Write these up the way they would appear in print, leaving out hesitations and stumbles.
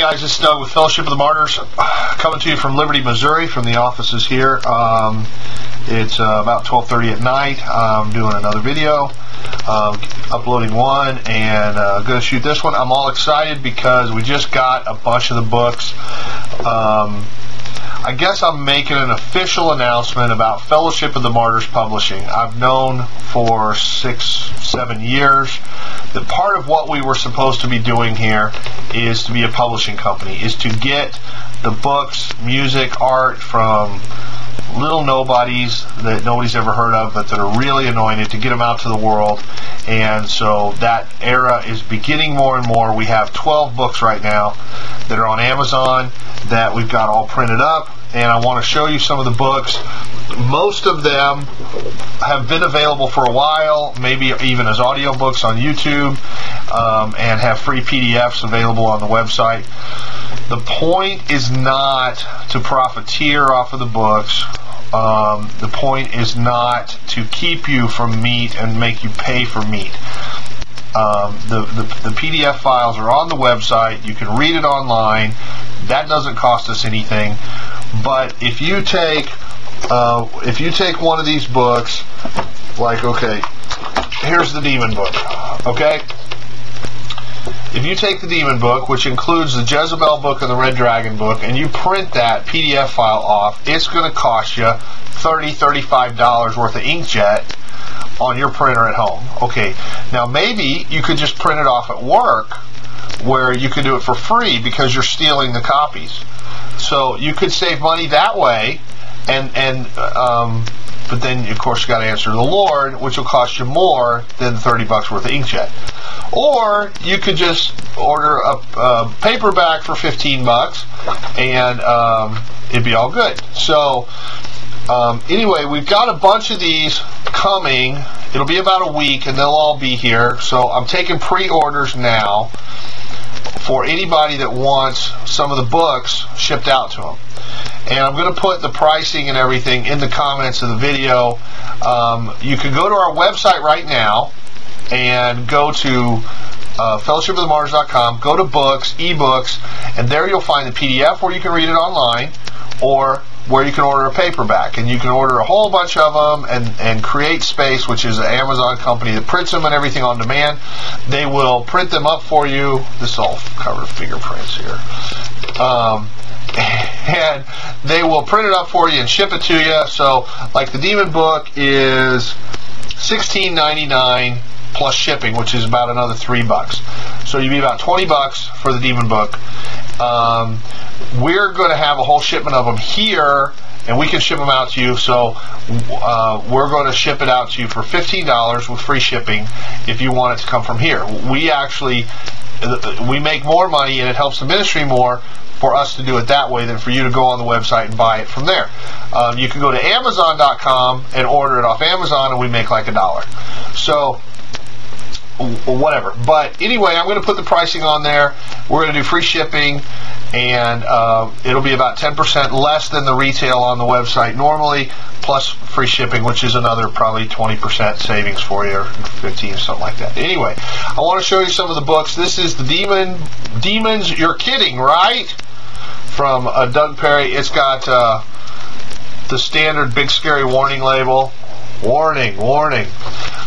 guys, this is Doug with Fellowship of the Martyrs, coming to you from Liberty, Missouri, from the offices here. It's about 12:30 at night. I'm doing another video, uploading one, and going to shoot this one. I'm all excited because we just got a bunch of the books. I guess I'm making an official announcement about Fellowship of the Martyrs Publishing. I've known for 6-7 years that part of what we were supposed to be doing here is to be a publishing company, is to get the books, music, art from little nobodies that nobody's ever heard of, but that are really anointed, to get them out to the world. And so that era is beginning more and more. We have 12 books right now that are on Amazon that we've got all printed up, and I want to show you some of the books. Most of them have been available for a while, maybe even as audiobooks on YouTube, and have free PDFs available on the website. The point is not to profiteer off of the books. The point is not to keep you from meat and make you pay for meat. The PDF files are on the website. You can read it online. That doesn't cost us anything. But if you take one of these books, like, okay, here's the Demon book, okay? If you take the Demon book, which includes the Jezebel book and the Red Dragon book, and you print that PDF file off, it's going to cost you $30, $35 worth of inkjet on your printer at home. Okay, now maybe you could just print it off at work, where you could do it for free because you're stealing the copies. So you could save money that way, but then of course you got to answer to the Lord, which will cost you more than $30 worth of inkjet. Or you could just order a paperback for $15 and it'd be all good. So anyway, we've got a bunch of these coming. It'll be about a week and they'll all be here. So I'm taking pre-orders now for anybody that wants some of the books shipped out to them. And I'm going to put the pricing and everything in the comments of the video. You can go to our website right now and go to fellowshipofthemartyrs.com, go to books, ebooks, and there you'll find the PDF where you can read it online, or where you can order a paperback. And you can order a whole bunch of them, and Create Space, which is an Amazon company that prints them and everything on demand. They will print them up for you. This is all covered fingerprints here. And they will print it up for you and ship it to you. So, like, the Demon book is $16.99 plus shipping, which is about another $3. So you'd be about $20 for the Demon book. We're going to have a whole shipment of them here, and we can ship them out to you. So we're going to ship it out to you for $15 with free shipping if you want it to come from here. We make more money, and it helps the ministry more for us to do it that way than for you to go on the website and buy it from there. You can go to Amazon.com and order it off Amazon, and we make like $1. So whatever. But anyway, I'm going to put the pricing on there. We're going to do free shipping, and it'll be about 10% less than the retail on the website normally, plus free shipping, which is another probably 20% savings for you, or 15, something like that. Anyway, I want to show you some of the books. This is the Demons, You're Kidding, Right? From Doug Perry. It's got the standard big scary warning label. Warning, warning.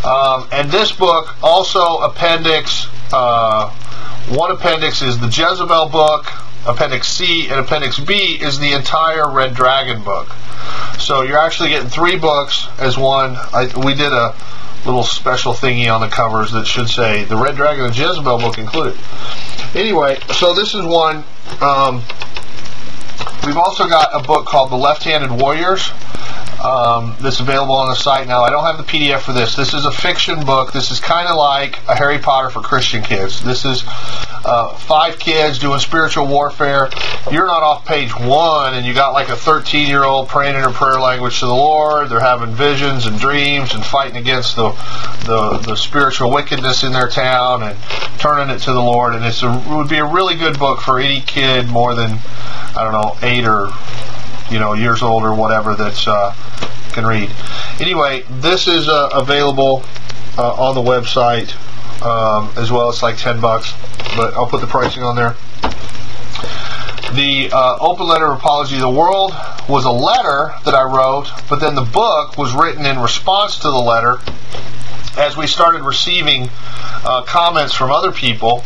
And this book, also appendix, one appendix is the Jezebel book, appendix C, and appendix B is the entire Red Dragon book. So you're actually getting 3 books as one. We did a little special thingy on the covers that should say the Red Dragon and Jezebel book included. Anyway, so this is one. We've also got a book called The Left-Handed Warriors. That's available on the site now. I don't have the PDF for this. This is a fiction book. This is kind of like a Harry Potter for Christian kids. This is 5 kids doing spiritual warfare. You're not off page 1, and you got like a 13-year-old praying in her prayer language to the Lord. They're having visions and dreams and fighting against the spiritual wickedness in their town and turning it to the Lord. And it would be a really good book for any kid more than, I don't know, 8 or years old or whatever that's can read. Anyway, this is available on the website as well. It's like $10, but I'll put the pricing on there. The Open Letter of Apology of the World was a letter that I wrote, but then the book was written in response to the letter as we started receiving comments from other people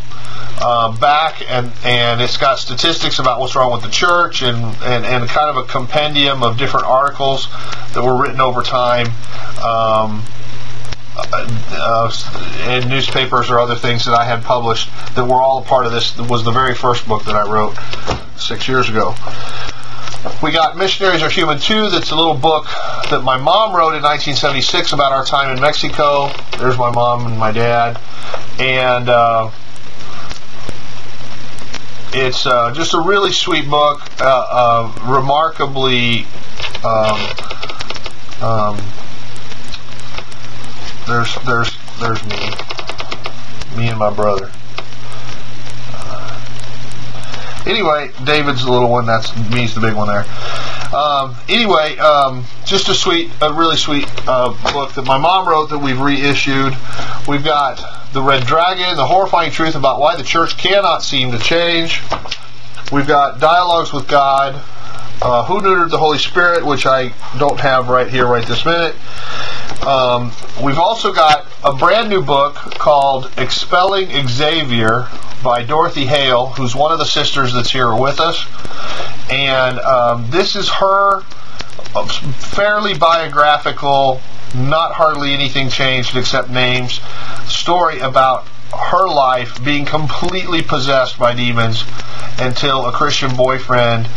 back, and it's got statistics about what's wrong with the church and kind of a compendium of different articles that were written over time in newspapers or other things that I had published that were all a part of this. It was the very first book that I wrote 6 years ago. We got Missionaries Are Human Too. That's a little book that my mom wrote in 1976 about our time in Mexico. There's my mom and my dad. And it's just a really sweet book, remarkably there's me and my brother. Anyway, David's the little one. That's me's the big one there. Anyway, just a really sweet book that my mom wrote that we've reissued. We've got The Red Dragon, The Horrifying Truth About Why the Church Cannot Seem to Change. We've got Dialogues with God, Who Neutered the Holy Spirit, which I don't have right here right this minute. We've also got a brand new book called Expelling Xavier by Dorothy Hale, who's one of the sisters that's here with us. And this is her fairly biographical, not hardly anything changed except names, story about her life being completely possessed by demons until a Christian boyfriend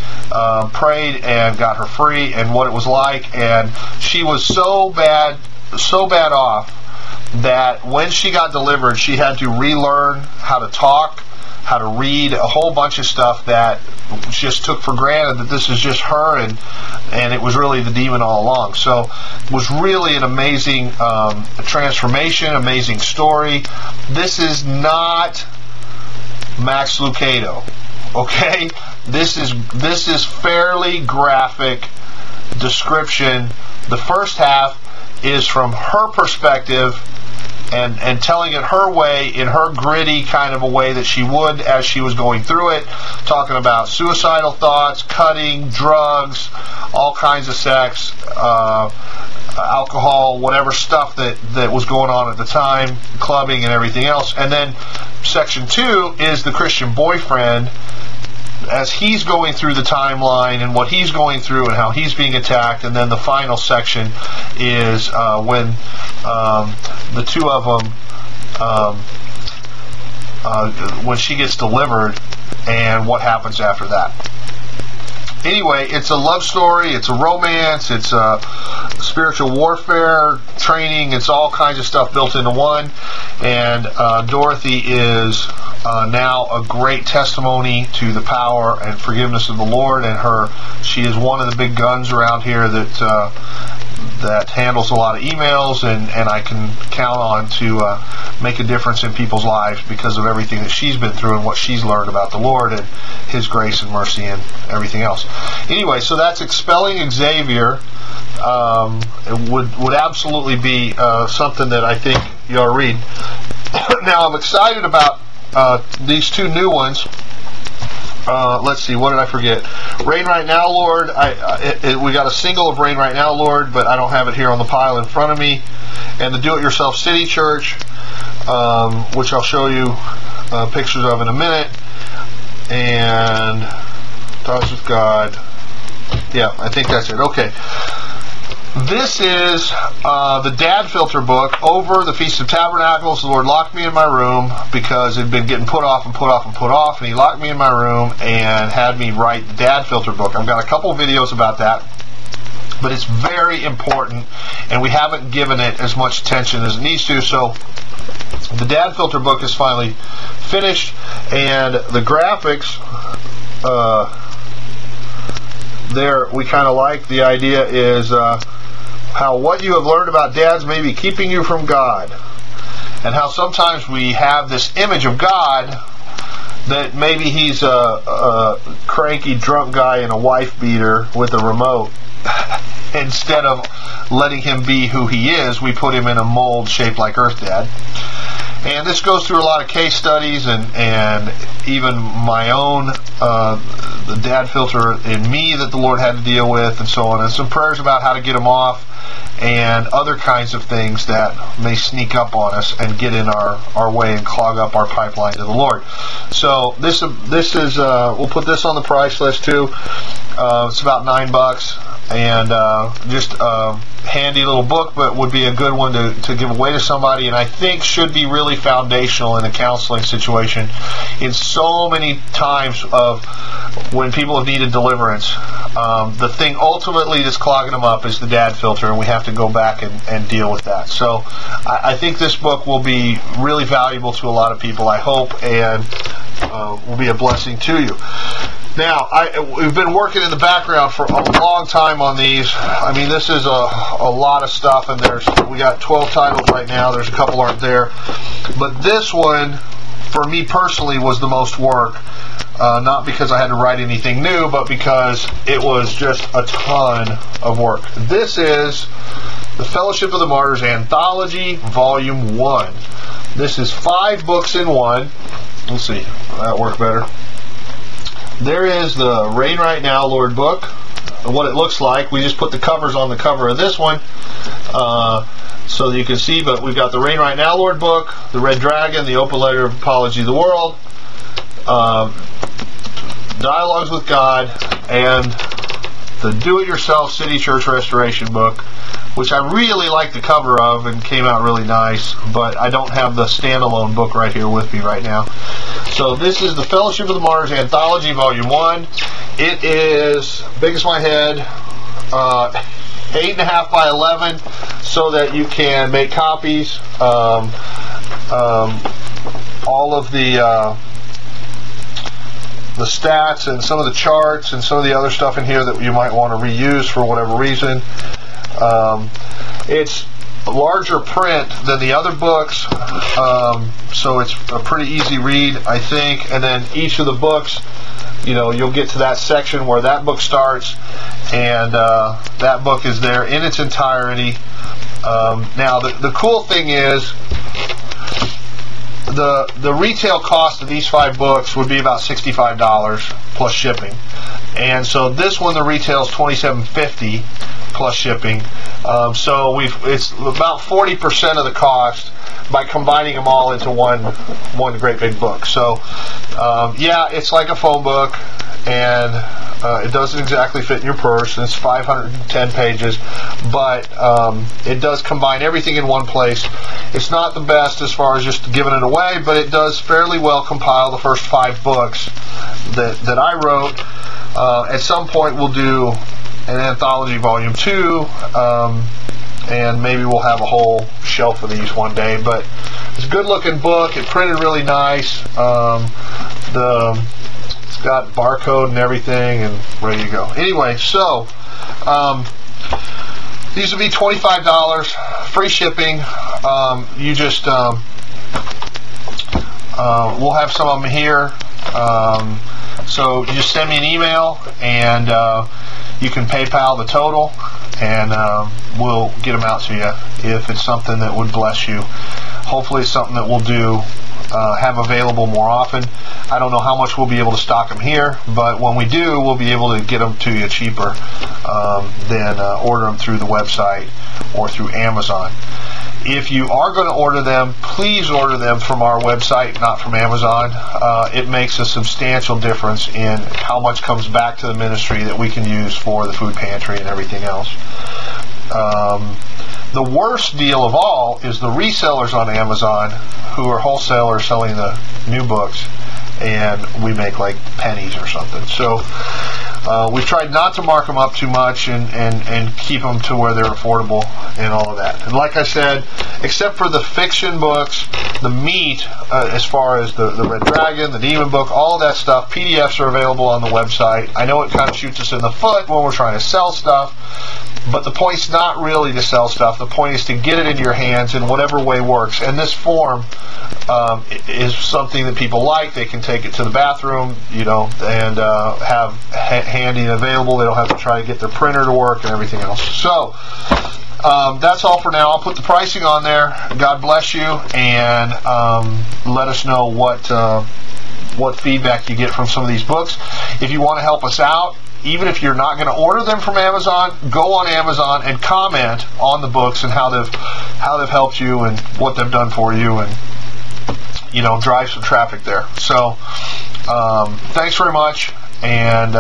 prayed and got her free, and what it was like. And she was so bad off that when she got delivered, she had to relearn how to talk, how to read, a whole bunch of stuff that just took for granted that this is just her, and it was really the demon all along. So it was really an amazing transformation, amazing story. This is not Max Lucado, okay? This is fairly graphic description. The first half is from her perspective and telling it her way, in her gritty kind of a way that she would as she was going through it, talking about suicidal thoughts, cutting, drugs, all kinds of sex, alcohol, whatever stuff that was going on at the time, clubbing and everything else. And then section 2 is the Christian boyfriend, as he's going through the timeline and what he's going through and how he's being attacked. And then the final section is when the two of them, when she gets delivered and what happens after that. Anyway, it's a love story, it's a romance, it's a spiritual warfare training, it's all kinds of stuff built into one. And Dorothy is now a great testimony to the power and forgiveness of the Lord, and she is one of the big guns around here that handles a lot of emails, and I can count on to make a difference in people's lives because of everything that she's been through and what she's learned about the Lord and His grace and mercy and everything else. Anyway, so that's Expelling Xavier. It would absolutely be something that I think you ought to read. Now, I'm excited about these two new ones. Let's see, what did I forget? Rain Right Now, Lord. We got a single of Rain Right Now, Lord, but I don't have it here on the pile in front of me. And the Do-It-Yourself City Church, which I'll show you pictures of in a minute. And Talks with God. Yeah, I think that's it. Okay. This is the Dad Filter book. Over the Feast of Tabernacles, the Lord locked me in my room because it had been getting put off, and He locked me in my room and had me write the Dad Filter book. I've got a couple videos about that, but it's very important, and we haven't given it as much attention as it needs to. So the Dad Filter book is finally finished, and the graphics there we kind of like. The idea is how what you have learned about dads may be keeping you from God, and how sometimes we have this image of God that maybe He's a cranky drunk guy in a wife beater with a remote. Instead of letting Him be who He is, we put Him in a mold shaped like Earth Dad. And this goes through a lot of case studies and even my own the dad filter in me that the Lord had to deal with, and so on, and some prayers about how to get them off, and other kinds of things that may sneak up on us and get in our way and clog up our pipeline to the Lord. So this is we'll put this on the price list too. It's about $9, and just a handy little book, but would be a good one to give away to somebody, and I think should be really foundational in a counseling situation in so many times of when people have needed deliverance. The thing ultimately that's clogging them up is the dad filter, and we have to go back and deal with that. So I think this book will be really valuable to a lot of people, I hope, and will be a blessing to you. Now, we've been working in the background for a long time on these. I mean, this is a lot of stuff, and we got 12 titles right now. There's a couple aren't there. But this one, for me personally, was the most work. Not because I had to write anything new, but because it was just a ton of work. This is the Fellowship of the Martyrs Anthology, Volume 1. This is 5 books in one. Let's see. Will that work better? There is the Reign Right Now, Lord book, and what it looks like. We just put the covers on the cover of this one so that you can see, but we've got the Reign Right Now, Lord book, the Red Dragon, the Open Letter of Apology to the World, Dialogues with God, and the Do-It-Yourself City Church Restoration book, which I really like the cover of and came out really nice, but I don't have the standalone book right here with me right now. So this is the Fellowship of the Martyrs Anthology, Volume 1. It is big as my head, 8.5 by 11, so that you can make copies. All of the stats and some of the charts and some of the other stuff in here that you might want to reuse for whatever reason. It's a larger print than the other books, so it's a pretty easy read, I think. And then each of the books, you'll get to that section where that book starts, and that book is there in its entirety. Now, the cool thing is, the retail cost of these 5 books would be about $65 plus shipping, and so this one, the retail is $27.50 plus shipping. So it's about 40% of the cost by combining them all into one great big book. So yeah, it's like a phone book, and it doesn't exactly fit in your purse, and it's 510 pages, but it does combine everything in one place. It's not the best as far as just giving it away, but it does fairly well compile the first 5 books that I wrote. At some point we'll do an anthology volume 2, and maybe we'll have a whole shelf of these one day, but it's a good looking book. It printed really nice. It's got barcode and everything, and ready to go. Anyway, so these will be $25, free shipping. You just we'll have some of them here, so you just send me an email, and you can PayPal the total, and we'll get them out to you if it's something that would bless you. Hopefully it's something that we'll have available more often. I don't know how much we'll be able to stock them here, but when we do, we'll be able to get them to you cheaper than order them through the website or through Amazon. If you are going to order them, please order them from our website, not from Amazon. It makes a substantial difference in how much comes back to the ministry that we can use for the food pantry and everything else. The worst deal of all is the resellers on Amazon, who are wholesalers selling the new books, and we make like pennies or something. So we've tried not to mark them up too much and keep them to where they're affordable and all of that. And like I said, except for the fiction books, the meat, as far as the Red Dragon, the Demon book, all of that stuff, PDFs are available on the website. I know it kind of shoots us in the foot when we're trying to sell stuff, but the point's not really to sell stuff. The point is to get it into your hands in whatever way works. And this form is something that people like. They can take it to the bathroom, and have handy and available. They don't have to try to get their printer to work and everything else. So that's all for now. I'll put the pricing on there. God bless you, and let us know what what feedback you get from some of these books. If you want to help us out, even if you're not going to order them from Amazon, go on Amazon and comment on the books and how they've helped you and what they've done for you, and drive some traffic there. So thanks very much, and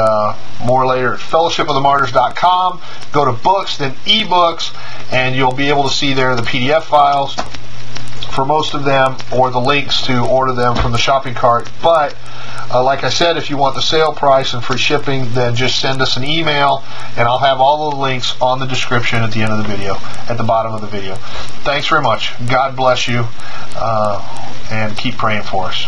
more later at fellowshipofthemartyrs.com. Go to books, then ebooks, and you'll be able to see there the PDF files for most of them, or the links to order them from the shopping cart. But like I said, if you want the sale price and free shipping, then just send us an email, and I'll have all the links on the description at the end of the video, at the bottom of the video. Thanks very much. God bless you, and keep praying for us.